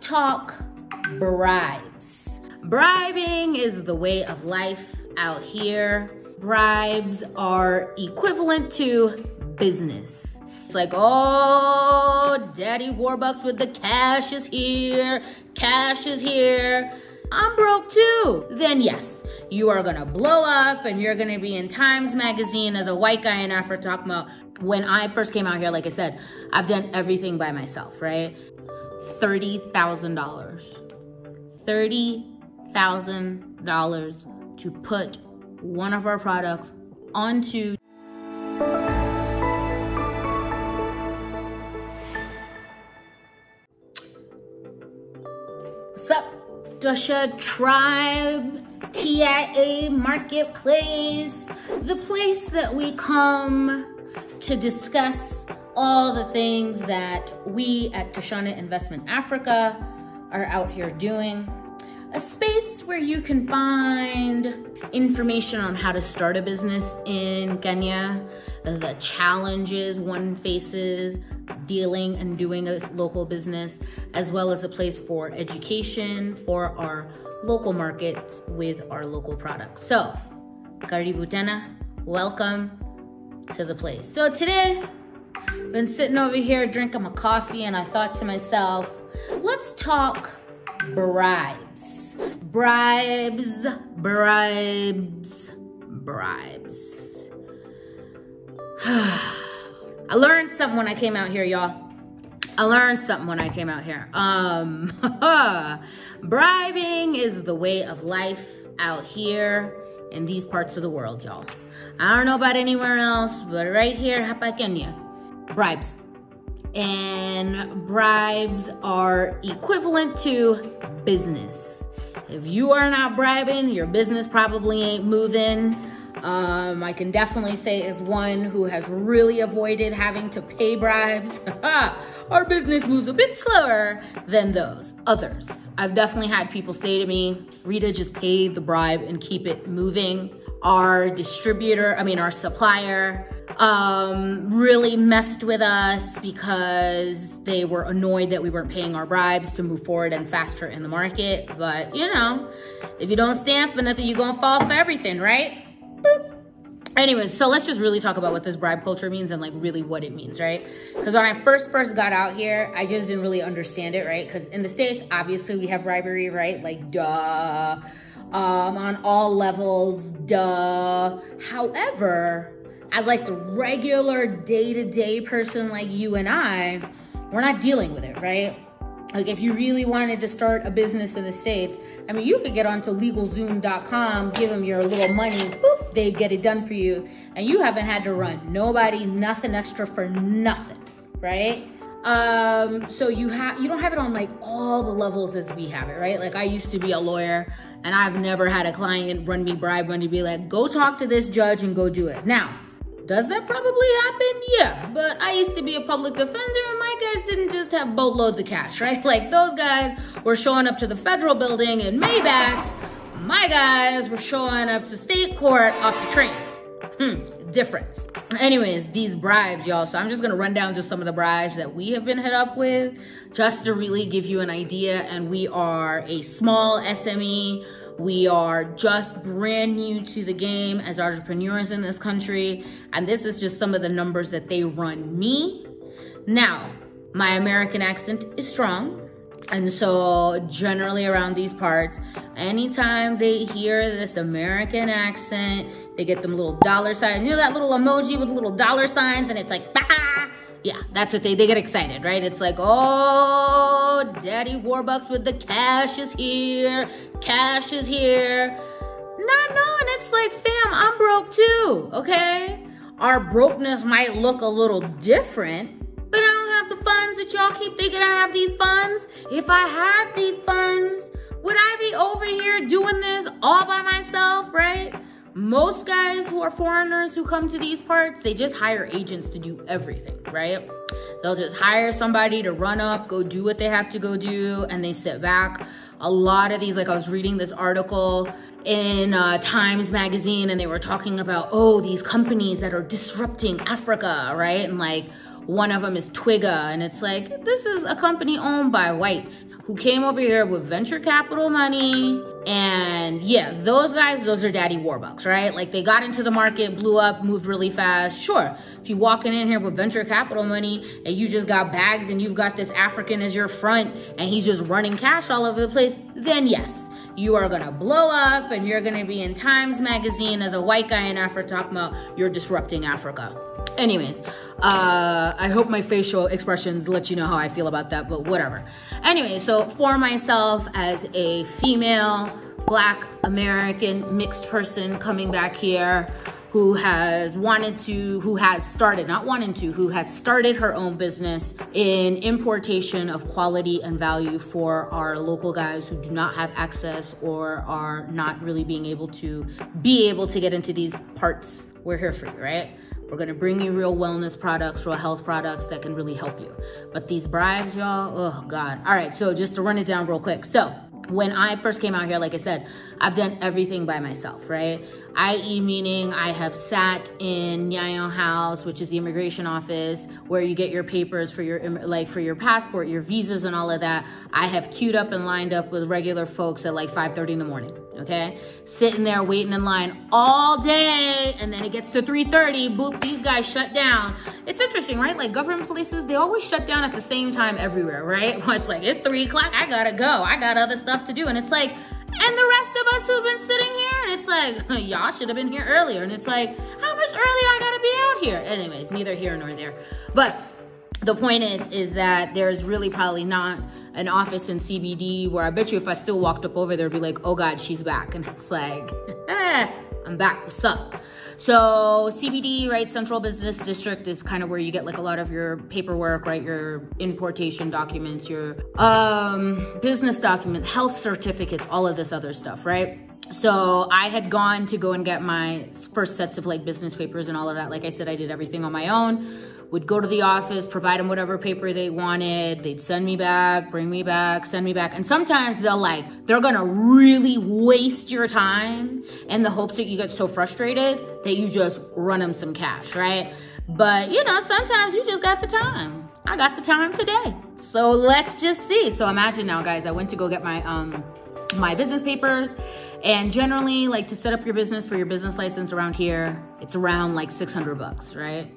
talk bribes. Bribing is the way of life out here. Bribes are equivalent to business. It's like, oh, Daddy Warbucks with the cash is here. Cash is here. I'm broke too. Then yes, you are gonna blow up and you're gonna be in Times Magazine as a white guy in Africa talking about, when I first came out here, like I said, I've done everything by myself, right? $30,000. $30,000 to put one of our products onto. What's up, Dusha Tribe, TIA Marketplace, the place that we come to discuss all the things that we at Tashana Investment Africa are out here doing. A space where you can find information on how to start a business in Kenya, the challenges one faces dealing and doing a local business, as well as a place for education for our local market with our local products. So, karibu tena, welcome to the place. So today, I've been sitting over here drinking my coffee and I thought to myself, let's talk bribes. Bribes, bribes, bribes. I learned something when I came out here, y'all. I learned something when I came out here. Bribing is the way of life out here in these parts of the world, y'all. I don't know about anywhere else, but right here, hapa Kenya, bribes. And bribes are equivalent to business. If you are not bribing, your business probably ain't moving. I can definitely say as one who has really avoided having to pay bribes, our business moves a bit slower than those others. I've definitely had people say to me, Rita, just pay the bribe and keep it moving. Our supplier, really messed with us because they were annoyed that we weren't paying our bribes to move forward and faster in the market. But you know, if you don't stand for nothing, you're gonna fall for everything, right? Boop. Anyways, so let's just really talk about what this bribe culture means and like really what it means, right? Because when I first got out here, I just didn't really understand it, right? Because in the States, obviously we have bribery, right? Like, duh. On all levels, duh. However, as like the regular day-to-day person like you and I, we're not dealing with it, right? Like if you really wanted to start a business in the States, I mean, you could get onto LegalZoom.com, give them your little money, boop, they get it done for you. And you haven't had to run nobody, nothing extra for nothing, right? So you don't have it on like all the levels as we have it, right? Like I used to be a lawyer and I've never had a client run me bribe money, be like, go talk to this judge and go do it. Now, does that probably happen? Yeah, but I used to be a public defender and my guys didn't just have boatloads of cash, right? Like those guys were showing up to the federal building in Maybachs. My guys were showing up to state court off the train. Difference. Anyways, these bribes, y'all. So I'm just gonna run down just some of the bribes that we have been hit up with just to really give you an idea. And we are a small SME. We are just brand new to the game as entrepreneurs in this country. And this is just some of the numbers that they run me. Now, my American accent is strong. And so generally around these parts, anytime they hear this American accent, they get them little dollar signs. You know that little emoji with little dollar signs and it's like, bah! Yeah, that's what they get excited, right? It's like, oh, Daddy Warbucks with the cash is here. Cash is here. Not knowing it's like, fam, I'm broke too, okay? Our brokenness might look a little different, but I don't have the funds that y'all keep thinking I have these funds. If I had these funds, would I be over here doing this all by myself, right? Most guys who are foreigners who come to these parts, they just hire agents to do everything, right? They'll just hire somebody to run up, go do what they have to go do, and they sit back. A lot of these, like I was reading this article in Times Magazine, and they were talking about, oh, these companies that are disrupting Africa, right? And like, One of them is Twigga, and it's like, this is a company owned by whites who came over here with venture capital money. And yeah, those guys, those are daddy warbucks, right? Like they got into the market, blew up, moved really fast. Sure, if you walking in here with venture capital money and you just got bags and you've got this African as your front and he's just running cash all over the place, then yes, you are gonna blow up and you're gonna be in Times Magazine as a white guy in Africa talking about you're disrupting Africa. Anyways, I hope my facial expressions let you know how I feel about that, but whatever. Anyway, so for myself as a female, Black American mixed person coming back here who has started her own business in importation of quality and value for our local guys who do not have access or are not really being able to get into these parts. We're here for you, right? We're gonna bring you real wellness products, real health products that can really help you. But these bribes, y'all, oh God. All right, so just to run it down real quick. So when I first came out here, like I said, I've done everything by myself, right? I.e. meaning I have sat in Nyayo House, which is the immigration office, where you get your papers for your passport, your visas and all of that. I have queued up and lined up with regular folks at like 5:30 in the morning, okay? Sitting there waiting in line all day, and then it gets to 3:30, boop, these guys shut down. It's interesting, right? Like government places, they always shut down at the same time everywhere, right? Well, it's like, it's 3 o'clock, I gotta go. I got other stuff to do. And it's like, and the rest of us who've been sitting here, and it's like, y'all should have been here earlier. And it's like, how much earlier I gotta be out here? Anyways, neither here nor there. But the point is that there's really probably not an office in CBD where I bet you if I still walked up over there, it'd be like, oh God, she's back. And it's like, I'm back, what's up? So CBD, right, Central Business District is kind of where you get like a lot of your paperwork, right? Your importation documents, your business documents, health certificates, all of this other stuff, right? So I had gone to go and get my first sets of like business papers and all of that. Like I said, I did everything on my own. Would go to the office, provide them whatever paper they wanted. They'd send me back, bring me back, send me back. And sometimes they're gonna really waste your time in the hopes that you get so frustrated that you just run them some cash, right? But you know, sometimes you just got the time. I got the time today. So let's just see. So imagine now, guys, I went to go get my business papers, and generally like to set up your business for your business license around here, it's around like $600, right?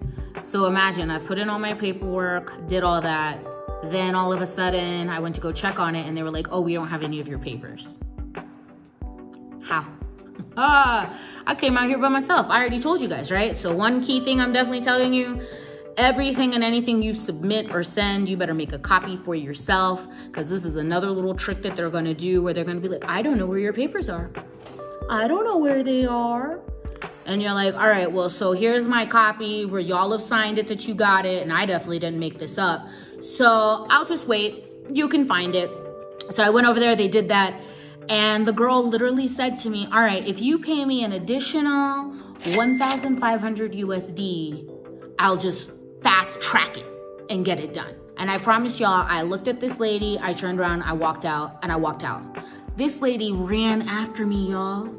So imagine I put in all my paperwork, did all that. Then all of a sudden I went to go check on it and they were like, oh, we don't have any of your papers. How? I came out here by myself. I already told you guys, right? So one key thing I'm definitely telling you, everything and anything you submit or send, you better make a copy for yourself, because this is another little trick that they're gonna do where they're gonna be like, I don't know where your papers are. I don't know where they are. And you're like, all right, well, so here's my copy where y'all have signed it that you got it, and I definitely didn't make this up. So I'll just wait, you can find it. So I went over there, they did that, and the girl literally said to me, all right, if you pay me an additional 1,500 USD, I'll just fast track it and get it done. And I promise y'all, I looked at this lady, I turned around, I walked out, and I walked out. This lady ran after me, y'all.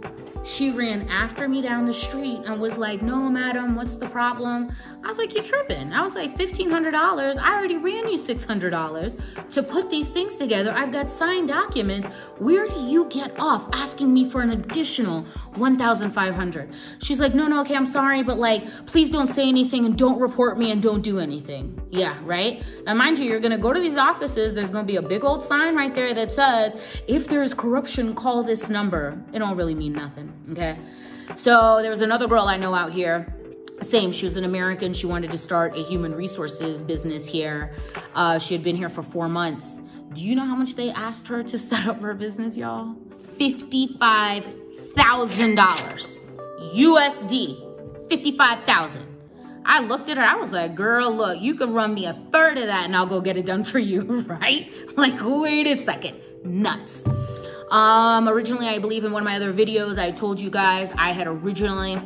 She ran after me down the street and was like, no, madam, what's the problem? I was like, you tripping. I was like, $1,500. I already ran you $600 to put these things together. I've got signed documents. Where do you get off asking me for an additional 1,500? She's like, no, okay, I'm sorry, but like, please don't say anything and don't report me and don't do anything. Yeah, right? Now, mind you, you're gonna go to these offices. There's gonna be a big old sign right there that says, if there is corruption, call this number. It don't really mean nothing. Okay, so there was another girl I know out here, same, she was an American. She wanted to start a human resources business here. She had been here for 4 months. Do you know how much they asked her to set up her business, y'all? $55,000 USD, 55,000. I looked at her, I was like, girl, look, you can run me a third of that and I'll go get it done for you, right? Like, wait a second, nuts. Originally, I believe in one of my other videos, I told you guys I had originally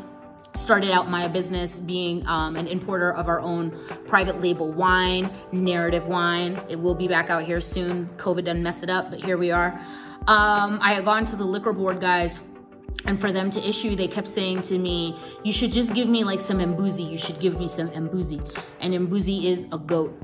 started out my business being an importer of our own private label wine, Narrative Wine. It will be back out here soon. COVID done messed it up, but here we are. I had gone to the liquor board, guys, And for them to issue, they kept saying to me, you should just give me like some mbuzi. You should give me some mbuzi. And mbuzi is a goat.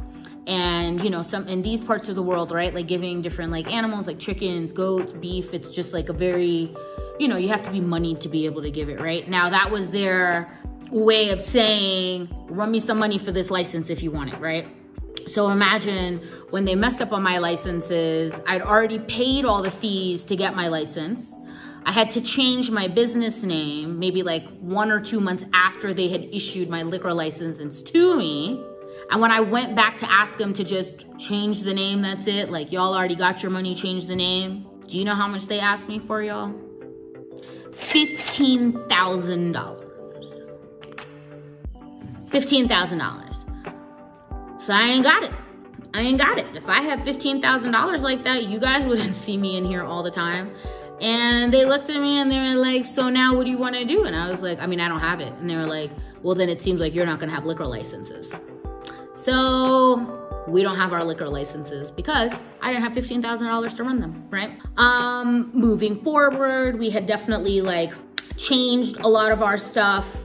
And, you know, some in these parts of the world, right, like giving different like animals like chickens, goats, beef, it's just like a very, you know, you have to be moneyed to be able to give it, right? Now, that was their way of saying, run me some money for this license if you want it, right? So imagine when they messed up on my licenses, I'd already paid all the fees to get my license. I had to change my business name maybe like 1 or 2 months after they had issued my liquor licenses to me. And when I went back to ask them to just change the name, that's it. Like, y'all already got your money, change the name. Do you know how much they asked me for, y'all? $15,000. $15,000. So I ain't got it. I ain't got it. If I had $15,000 like that, you guys wouldn't see me in here all the time. And they looked at me and they were like, so now what do you want to do? And I was like, I mean, I don't have it. And they were like, well, then it seems like you're not going to have liquor licenses. So we don't have our liquor licenses because I didn't have $15,000 to run them, right? Moving forward, we had definitely like changed a lot of our stuff.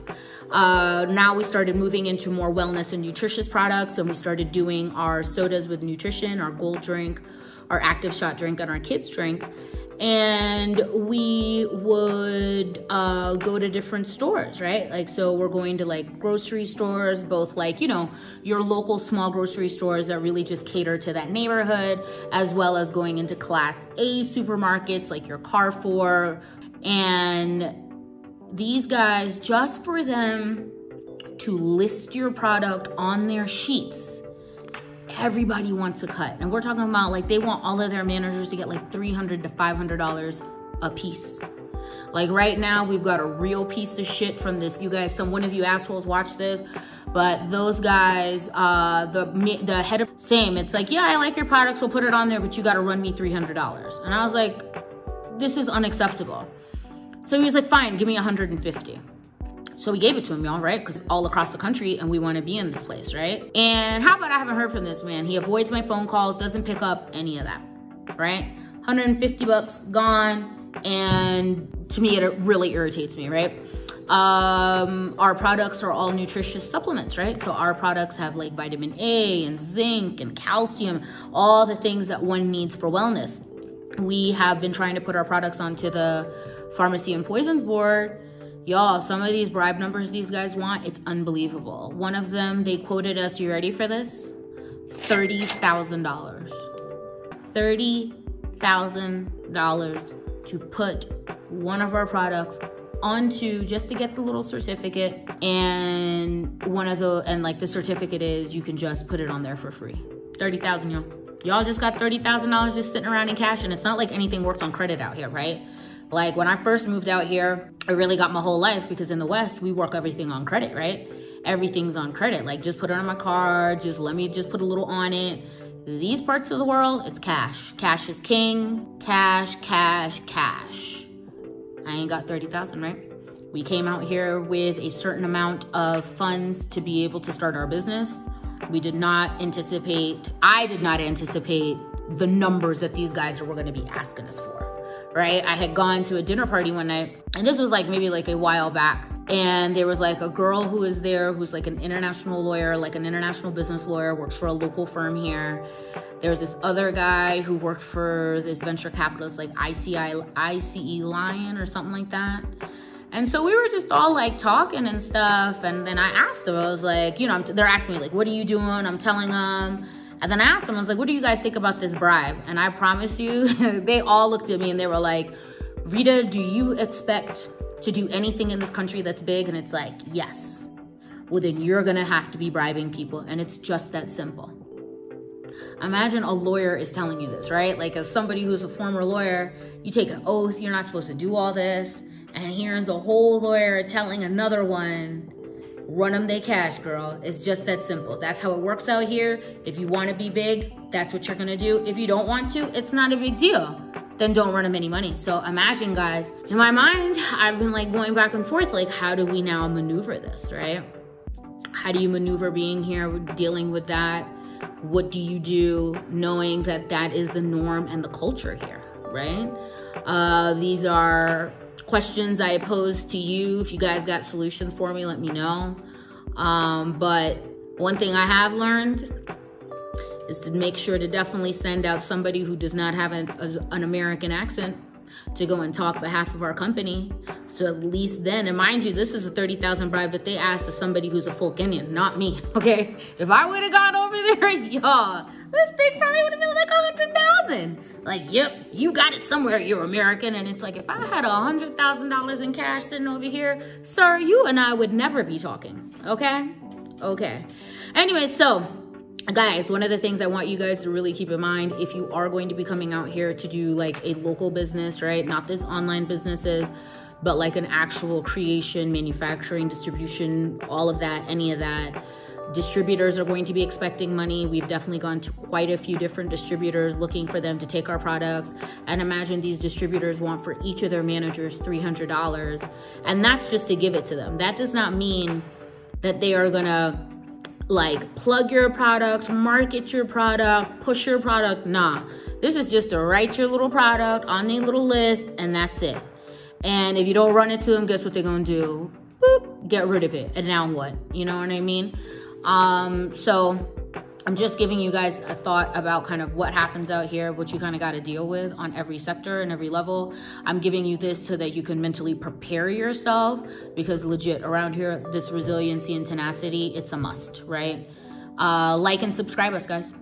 Now we started moving into more wellness and nutritious products, and we started doing our sodas with nutrition, our gold drink, our active shot drink, and our kids drink. And we would go to different stores, right? Like, so we're going to like grocery stores, both like, you know, your local small grocery stores that really just cater to that neighborhood, as well as going into Class A supermarkets like your Carrefour. And these guys, just for them to list your product on their sheets, everybody wants a cut. And we're talking about like, they want all of their managers to get like $300 to $500 a piece. Like right now, we've got a real piece of shit from this. You guys, one of you assholes watch this, but those guys, the head of, same, it's like, yeah, I like your products, we'll put it on there, but you got to run me $300. And I was like, this is unacceptable. So he was like, fine, give me 150. So we gave it to him, y'all, right? Because all across the country, and we want to be in this place, right? And how about I haven't heard from this man? He avoids my phone calls, doesn't pick up any of that, right? 150 bucks gone, and to me, it really irritates me, right? Our products are all nutritious supplements, right? So our products have like vitamin A and zinc and calcium, all the things that one needs for wellness. We have been trying to put our products onto the Pharmacy and Poisons Board. Y'all, some of these bribe numbers these guys want, it's unbelievable. One of them, they quoted us, you ready for this? $30,000. $30,000 to put one of our products onto, just to get the little certificate. And like the certificate is, you can just put it on there for free. 30,000, y'all. Y'all just got $30,000 just sitting around in cash, and it's not like anything works on credit out here, right? Like when I first moved out here, I really got my whole life, because in the West, we work everything on credit, right? Everything's on credit. Like, just put it on my card, just let me just put a little on it. These parts of the world, it's cash. Cash is king. Cash, cash, cash. I ain't got 30,000, right? We came out here with a certain amount of funds to be able to start our business. We did not anticipate, I did not anticipate the numbers that these guys were gonna be asking us for. Right? I had gone to a dinner party one night, and this was like maybe like a while back. And there was like a girl who was there who's like an international lawyer, like an international business lawyer, works for a local firm here. There's this other guy who worked for this venture capitalist, like ICE Lion or something like that. And so we were just all like talking and stuff. And then I asked them, I was like, you know, they're asking me like, what are you doing? I'm telling them. And then I asked them, I was like, what do you guys think about this bribe? And I promise you, they all looked at me and they were like, Rita, do you expect to do anything in this country that's big? And it's like, yes. Well, then you're gonna have to be bribing people. And it's just that simple. Imagine a lawyer is telling you this, right? Like, as somebody who's a former lawyer, you take an oath, you're not supposed to do all this. And here's a whole lawyer telling another one, run them they cash, girl. It's just that simple. That's how it works out here. If you want to be big, that's what you're going to do. If you don't want to, it's not a big deal. Then don't run them any money. So imagine, guys, in my mind, I've been like going back and forth, like, how do we now maneuver this, right? How do you maneuver being here, dealing with that? What do you do knowing that that is the norm and the culture here, right? These are questions I posed to you. If you guys got solutions for me, let me know. But one thing I have learned is to make sure to definitely send out somebody who does not have an American accent to go and talk behalf of our company. So at least then, and mind you, this is a 30,000 bribe that they asked to somebody who's a full Kenyan, not me, okay? If I would have gone over there, y'all, this thing probably would have been like 100,000. Like, yep, you got it somewhere, you're American. And it's like, if I had $100,000 in cash sitting over here, sir, you and I would never be talking, okay? Okay. Anyway, so guys, one of the things I want you guys to really keep in mind, if you are going to be coming out here to do like a local business, right? Not this online businesses, but like an actual creation, manufacturing, distribution, all of that, any of that. Distributors are going to be expecting money. We've definitely gone to quite a few different distributors looking for them to take our products. And imagine these distributors want for each of their managers $300. And that's just to give it to them. That does not mean that they are gonna like plug your product, market your product, push your product. Nah, this is just to write your little product on their little list and that's it. And if you don't run it to them, guess what they're gonna do? Boop, get rid of it. And now what? You know what I mean? So I'm just giving you guys a thought about kind of what happens out here, what you kind of got to deal with on every sector and every level. I'm giving you this so that you can mentally prepare yourself, because legit around here, this resiliency and tenacity, it's a must, right? Like and subscribe us, guys.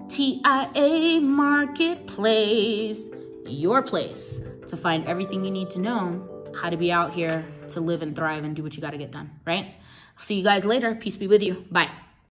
TIA Marketplace, your place to find everything you need to know how to be out here to live and thrive and do what you got to get done, right? See you guys later. Peace be with you. Bye.